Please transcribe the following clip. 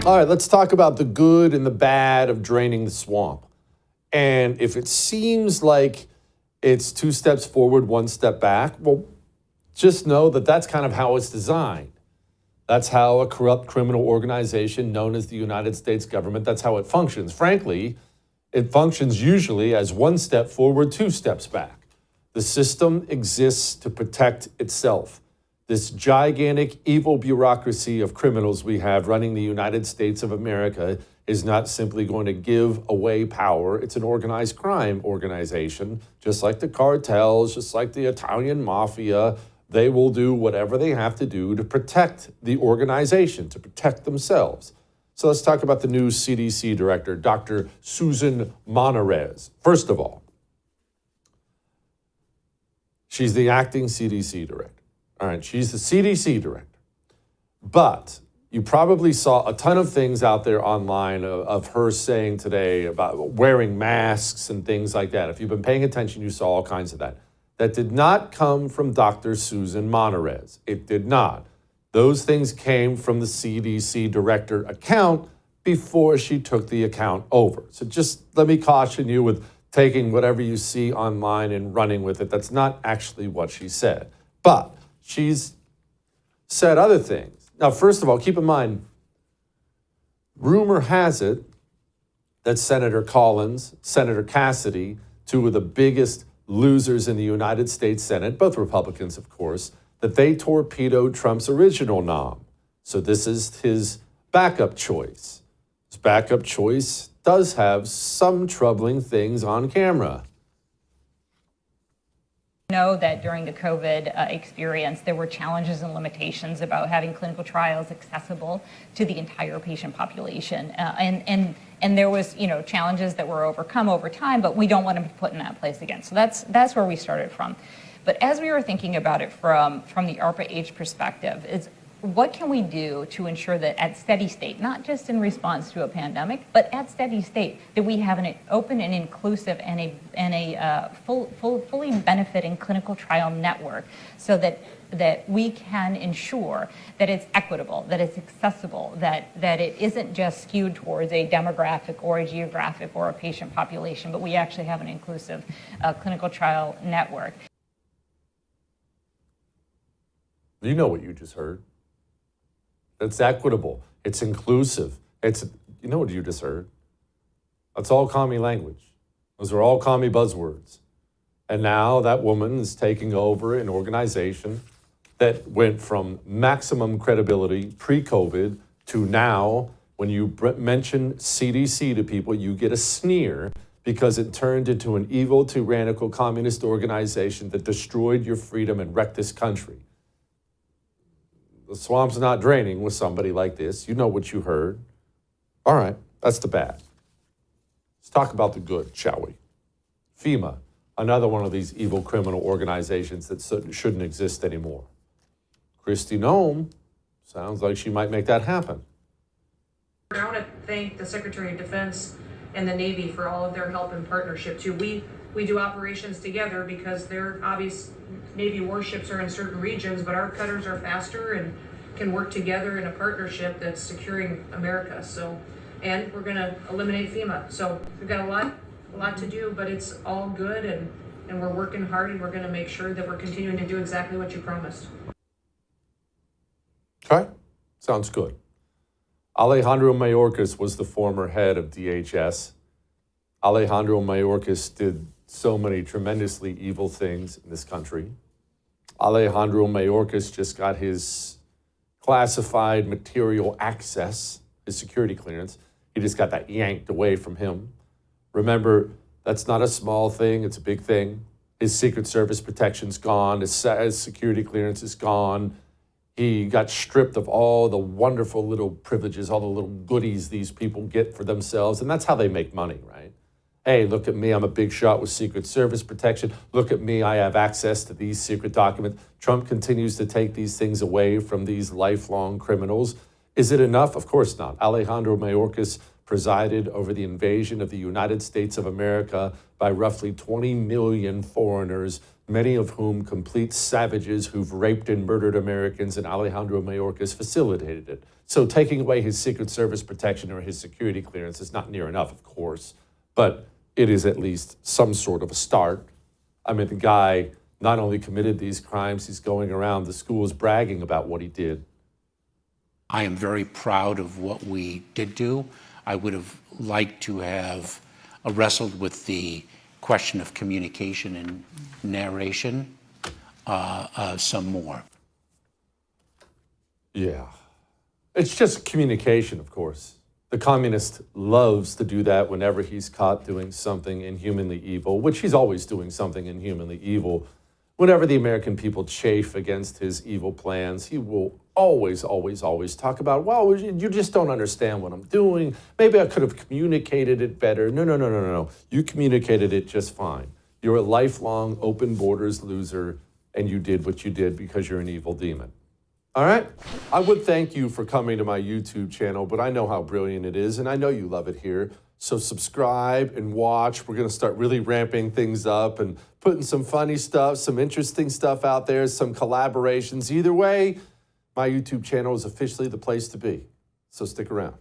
All right, let's talk about the good and the bad of draining the swamp. And if it seems like it's 2 steps forward, 1 step back, well, just know that that's kind of how it's designed. That's how a corrupt criminal organization known as the United States government, that's how it functions. Frankly, it functions usually as 1 step forward, 2 steps back. The system exists to protect itself. This gigantic evil bureaucracy of criminals we have running the United States of America is not simply going to give away power. It's an organized crime organization, just like the cartels, just like the Italian mafia. They will do whatever they have to do to protect the organization, to protect themselves. So let's talk about the new CDC director, Dr. Susan Monarez. First of all, she's the acting CDC director. All right, she's the CDC director. But you probably saw a ton of things out there online of her saying today about wearing masks and things like that. If you've been paying attention, you saw all kinds of that. That did not come from Dr. Susan Monarez. It did not. Those things came from the CDC director account before she took the account over. So just let me caution you with taking whatever you see online and running with it. That's not actually what she said. But she's said other things. Now, first of all, keep in mind, rumor has it that Senator Collins, Senator Cassidy, 2 of the biggest losers in the United States Senate, both Republicans, of course, that they torpedoed Trump's original nom. So this is his backup choice. His backup choice does have some troubling things on camera. Know that during the COVID experience, there were challenges and limitations about having clinical trials accessible to the entire patient population. And there was, challenges that were overcome over time, but we don't want to be put in that place again. So that's where we started from. But as we were thinking about it from the ARPA-H perspective, is what can we do to ensure that at steady state, not just in response to a pandemic, but at steady state, that we have an open and inclusive and a fully benefiting clinical trial network, so that we can ensure that it's equitable, that it's accessible, that it isn't just skewed towards a demographic or a geographic or a patient population, but we actually have an inclusive clinical trial network. You know what you just heard. It's equitable. It's inclusive. You know what you just heard. That's all commie language. Those are all commie buzzwords. And now that woman is taking over an organization that went from maximum credibility pre-COVID to now, when you mention CDC to people, you get a sneer because it turned into an evil, tyrannical, communist organization that destroyed your freedom and wrecked this country. The swamp's not draining with somebody like this. You know what you heard. All right, that's the bad. Let's talk about the good, shall we? FEMA, another one of these evil criminal organizations that shouldn't exist anymore. Kristi Noem sounds like she might make that happen. I want to thank the Secretary of Defense and the Navy for all of their help and partnership too. We do operations together because their obvious Navy warships are in certain regions, but our cutters are faster and can work together in a partnership that's securing America. So, and we're going to eliminate FEMA. So we've got a lot to do, but it's all good, and we're working hard, and we're going to make sure that we're continuing to do exactly what you promised. Okay, sounds good. Alejandro Mayorkas was the former head of DHS. Alejandro Mayorkas did so many tremendously evil things in this country. Alejandro Mayorkas just got his classified material access, his security clearance. He just got that yanked away from him. Remember, that's not a small thing, it's a big thing. His Secret Service protection's gone, his security clearance is gone. He got stripped of all the wonderful little privileges, all the little goodies these people get for themselves, and that's how they make money, right? Hey, look at me, I'm a big shot with Secret Service protection. Look at me, I have access to these secret documents. Trump continues to take these things away from these lifelong criminals. Is it enough? Of course not. Alejandro Mayorkas presided over the invasion of the United States of America by roughly 20 million foreigners, many of whom complete savages who've raped and murdered Americans, and Alejandro Mayorkas facilitated it. So taking away his Secret Service protection or his security clearance is not near enough, of course, but it is at least some sort of a start. I mean, the guy not only committed these crimes, he's going around the schools bragging about what he did. I am very proud of what we did do. I would have liked to have wrestled with the question of communication and narration some more. Yeah. It's just communication, of course. The communist loves to do that whenever he's caught doing something inhumanly evil, which he's always doing something inhumanly evil. Whenever the American people chafe against his evil plans, he will always talk about, well, you just don't understand what I'm doing. Maybe I could have communicated it better. No. You communicated it just fine. You're a lifelong open borders loser, and you did what you did because you're an evil demon. All right? I would thank you for coming to my YouTube channel, but I know how brilliant it is, and I know you love it here. So subscribe and watch. We're going to start really ramping things up and putting some funny stuff, some interesting stuff out there, some collaborations. Either way, my YouTube channel is officially the place to be. So stick around.